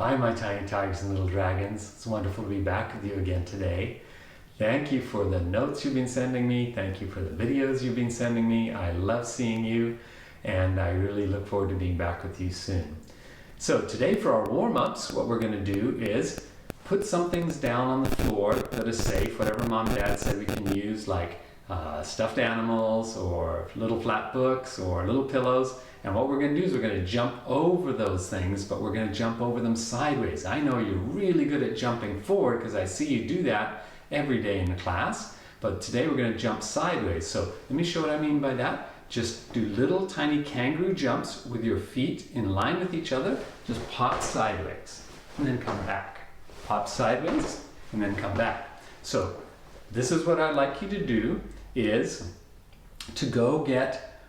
Hi, my tiny tigers and little dragons. It's wonderful to be back with you again today. Thank you for the notes you've been sending me. Thank you for the videos you've been sending me. I love seeing you, and I really look forward to being back with you soon. So today for our warm-ups, what we're going to do is put some things down on the floor that is safe, whatever mom and dad said we can use, like stuffed animals or little flat books or little pillows. And what we're going to do is we're going to jump over those things, but we're going to jump over them sideways. I know you're really good at jumping forward because I see you do that every day in the class, but today we're going to jump sideways. So let me show what I mean by that. Just do little tiny kangaroo jumps with your feet in line with each other. Just pop sideways and then come back. Pop sideways and then come back. So this is what I'd like you to do, is to go get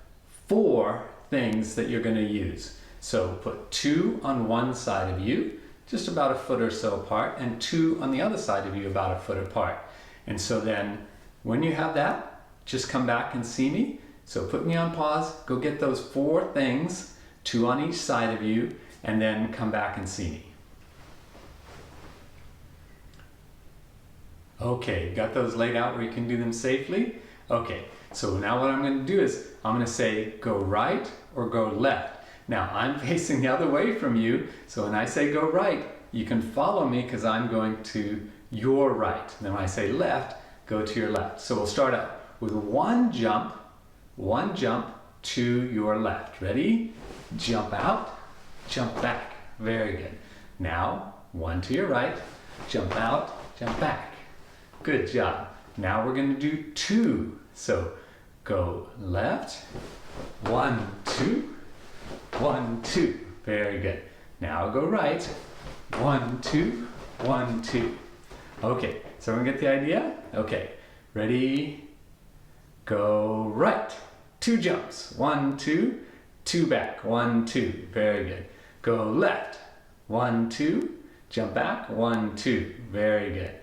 4 things that you're going to use. So put 2 on one side of you, just about a foot or so apart, and 2 on the other side of you, about a foot apart. And so then when you have that, just come back and see me. So put me on pause, go get those 4 things, 2 on each side of you, and then come back and see me. Okay, got those laid out where you can do them safely? Okay, so now what I'm going to do is I'm going to say go right or go left. Now I'm facing the other way from you, so when I say go right, you can follow me because I'm going to your right. Then when I say left, go to your left. So we'll start out with one jump to your left. Ready? Jump out, jump back. Very good. Now, 1 to your right, jump out, jump back. Good job. Now we're going to do 2. So go left, 1, 2, 1, 2. Very good. Now go right, 1, 2, 1, 2. Okay, so everyone get the idea? Okay, ready? Go right. 2 jumps. 1, 2, 2 back. 1, 2. Very good. Go left. 1, 2, jump back. 1, 2. Very good.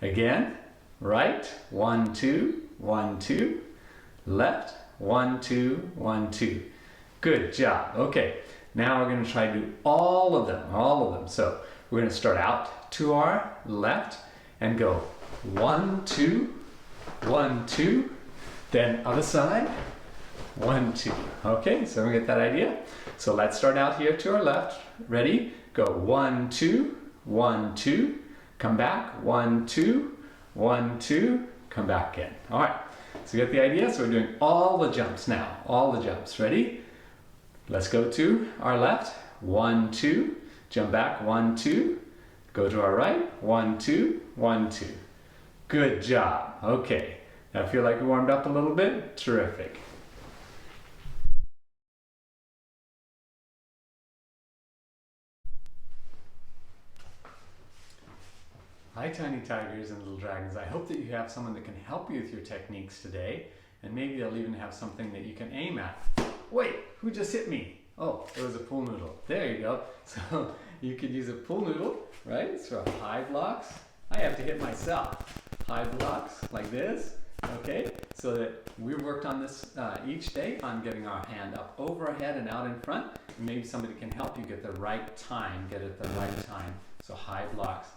Again. Right, 1, 2, 1, 2. Left, 1, 2, 1, 2. Good job. Okay, now we're going to try to do all of them. So we're going to start out to our left and go 1, 2, 1, 2. Then other side, 1, 2. Okay, so we get that idea. So let's start out here to our left. Ready? Go 1, 2, 1, 2. Come back, 1, 2. 1, 2, come back in. All right, so you get the idea? So we're doing all the jumps now, all the jumps. Ready? Let's go to our left. 1, 2, jump back, 1, 2. Go to our right, 1, 2, 1, 2. Good job. Okay, now feel like we warmed up a little bit? Terrific. Hi, tiny tigers and little dragons. I hope that you have someone that can help you with your techniques today, and maybe they'll even have something that you can aim at. Wait, who just hit me? Oh, it was a pool noodle. There you go. So you could use a pool noodle, right? So high blocks. I have to hit myself. High blocks like this, okay? So that we've worked on this each day on getting our hand up over our head and out in front. And maybe somebody can help you get the right time, get it the right time. So high blocks,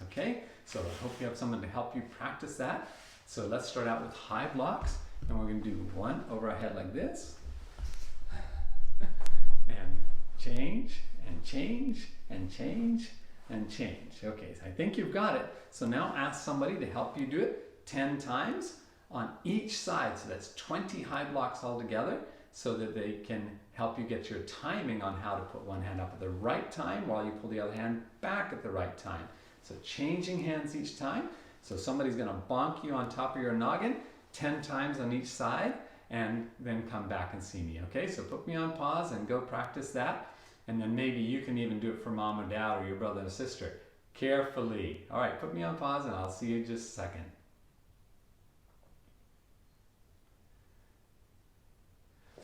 okay? So I hope you have someone to help you practice that. So let's start out with high blocks, and we're going to do 1 over our head like this, and change, and change, and change, and change. Okay, so I think you've got it. So now ask somebody to help you do it 10 times on each side. So that's 20 high blocks all together, so that they can help you get your timing on how to put one hand up at the right time while you pull the other hand back at the right time. So changing hands each time. So somebody's going to bonk you on top of your noggin 10 times on each side, and then come back and see me. Okay, so put me on pause and go practice that. And then maybe you can even do it for mom or dad or your brother or sister. Carefully. All right, put me on pause and I'll see you in just a second.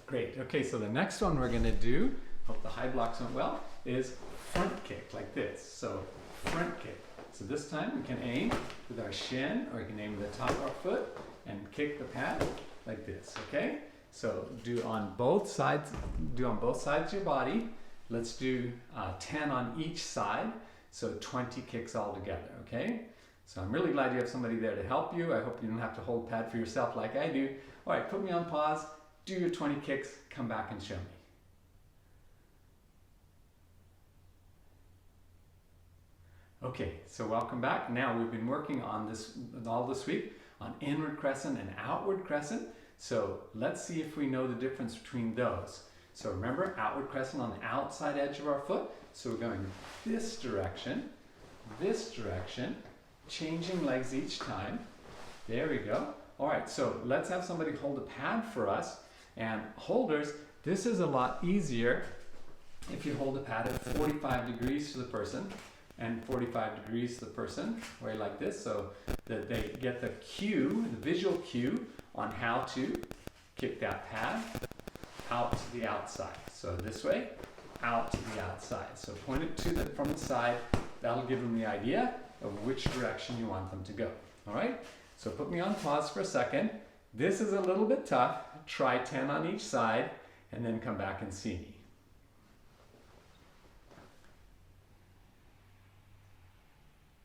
Great. Okay, so the next one we're going to do, hope the high blocks went well, is front kick like this. So front kick. So this time we can aim with our shin, or you can aim with the top of our foot and kick the pad like this, okay? So do on both sides of your body, let's do 10 on each side, so 20 kicks all together, okay? So I'm really glad you have somebody there to help you. I hope you don't have to hold pad for yourself like I do. All right, put me on pause, do your 20 kicks, come back and show me. Okay, so welcome back. Now we've been working on this all this week on inward crescent and outward crescent. So let's see if we know the difference between those. So remember, outward crescent on the outside edge of our foot. So we're going this direction, changing legs each time. There we go. All right, so let's have somebody hold a pad for us. And holders, this is a lot easier if you hold a pad at 45 degrees to the person and 45 degrees to the person, way like this, so that they get the cue, the visual cue on how to kick that pad out to the outside. So this way, out to the outside. So point it to from the side. That'll give them the idea of which direction you want them to go. All right? So put me on pause for a second. This is a little bit tough. Try 10 on each side and then come back and see me.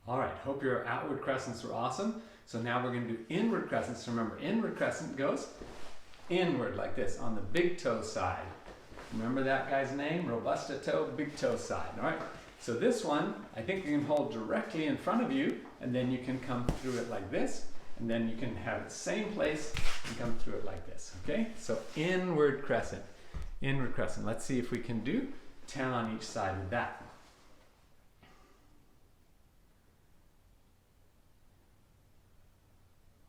All right, hope your outward crescents were awesome. So now we're going to do inward crescents. Remember, inward crescent goes inward like this on the big toe side. Remember that guy's name? Robusta toe, big toe side. All right, so this one, I think you can hold directly in front of you, and then you can come through it like this, and then you can have the same place and come through it like this, okay? So inward crescent, inward crescent. Let's see if we can do 10 on each side with that.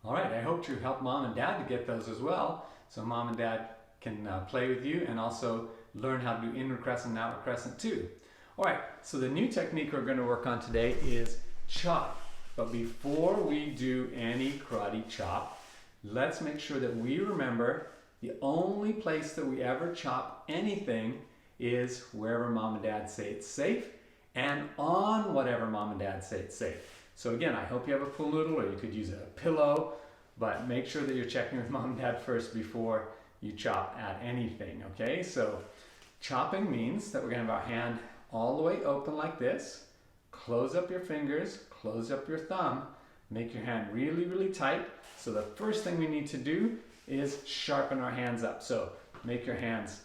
All right, I hope you help mom and dad to get those as well, so mom and dad can play with you and also learn how to do inward crescent and outward crescent too. All right, so the new technique we're going to work on today is chop. But before we do any karate chop, let's make sure that we remember the only place that we ever chop anything is wherever mom and dad say it's safe and on whatever mom and dad say it's safe. So again, I hope you have a pool noodle, or you could use a pillow, but make sure that you're checking with mom and dad first before you chop at anything, okay? So chopping means that we're gonna have our hand all the way open like this, close up your fingers, close up your thumb, make your hand really, really tight. So the first thing we need to do is sharpen our hands up. So make your hands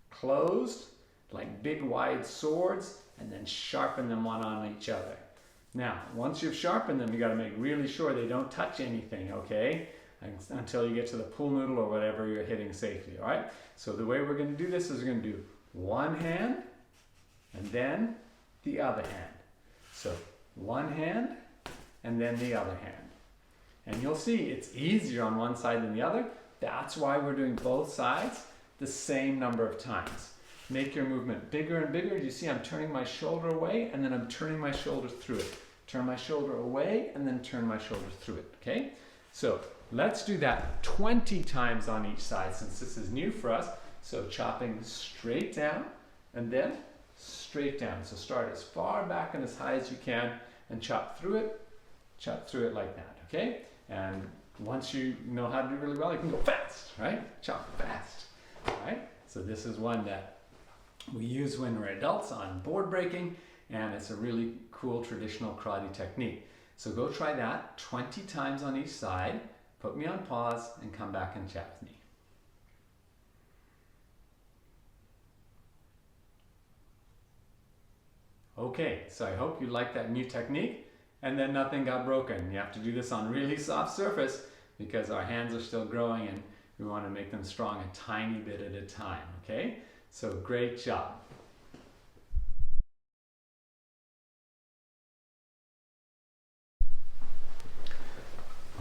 closed, like big wide swords, and then sharpen them one on each other. Now, once you've sharpened them, you got to make really sure they don't touch anything, okay? Until you get to the pool noodle or whatever you're hitting safely, all right? So the way we're going to do this is we're going to do one hand and then the other hand. So one hand and then the other hand. And you'll see it's easier on one side than the other. That's why we're doing both sides the same number of times. Make your movement bigger and bigger. You see I'm turning my shoulder away and then I'm turning my shoulder through it. Turn my shoulder away and then turn my shoulder through it, okay? So let's do that 20 times on each side since this is new for us. So chopping straight down and then straight down. So start as far back and as high as you can and chop through it like that, okay? And once you know how to do really well, you can go fast, right? Chop fast, all right? So this is one that we use when we're adults on board breaking, and it's a really cool traditional karate technique. So go try that 20 times on each side, put me on pause, and come back and chat with me. Okay, so I hope you like that new technique and then nothing got broken. You have to do this on really soft surface because our hands are still growing and we want to make them strong a tiny bit at a time, okay? So great job.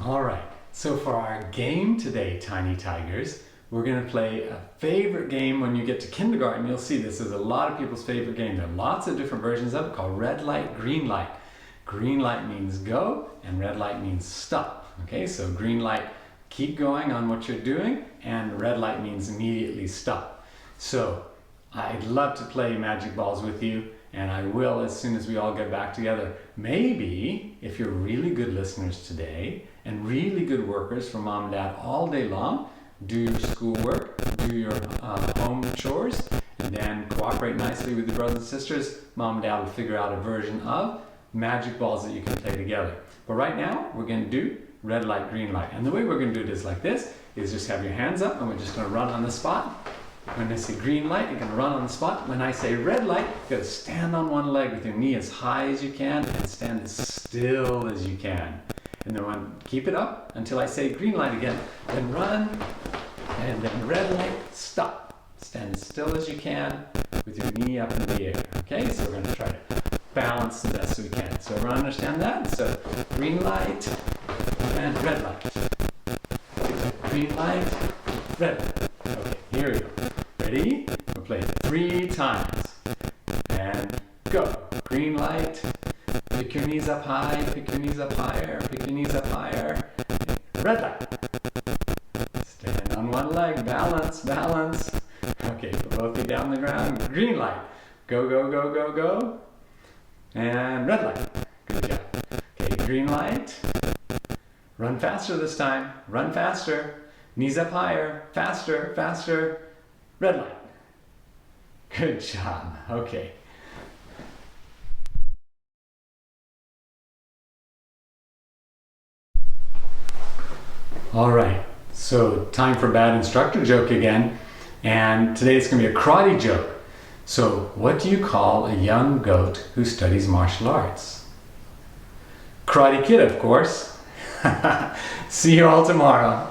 All right, so for our game today, Tiny Tigers, we're going to play a favorite game when you get to kindergarten. You'll see this is a lot of people's favorite game. There are lots of different versions of it called red light, green light. Green light means go and red light means stop. Okay, so green light, keep going on what you're doing, and red light means immediately stop. So I'd love to play magic balls with you, and I will as soon as we all get back together. Maybe if you're really good listeners today and really good workers for mom and dad all day long, do your schoolwork, do your home chores, and and then cooperate nicely with your brothers and sisters. Mom and Dad will figure out a version of magic balls that you can play together. But right now, we're going to do red light, green light. And the way we're going to do it is like this, is just have your hands up and we're just going to run on the spot. When I say green light, you're going to run on the spot. When I say red light, you're going to stand on one leg with your knee as high as you can and stand as still as you can. And then keep it up until I say green light again. Then run, and then red light, stop. Stand as still as you can with your knee up in the air. Okay, so we're going to try to balance the best we can. So everyone understand that? So green light and red light. Green light, red light. Okay, here we go. Ready? We'll play it 3 times. And go. Green light. Pick your knees up high. Pick your knees up higher. Pick your knees up higher. Red light. Stand on one leg. Balance, balance. Okay, put both feet down on the ground. Green light. Go, go, go, go, go. And red light. Good job. Okay, green light. Run faster this time. Run faster. Knees up higher. Faster, faster. Red light. Good job. Okay. All right. So time for bad instructor joke again. And today it's going to be a karate joke. So what do you call a young goat who studies martial arts? Karate Kid, of course. See you all tomorrow.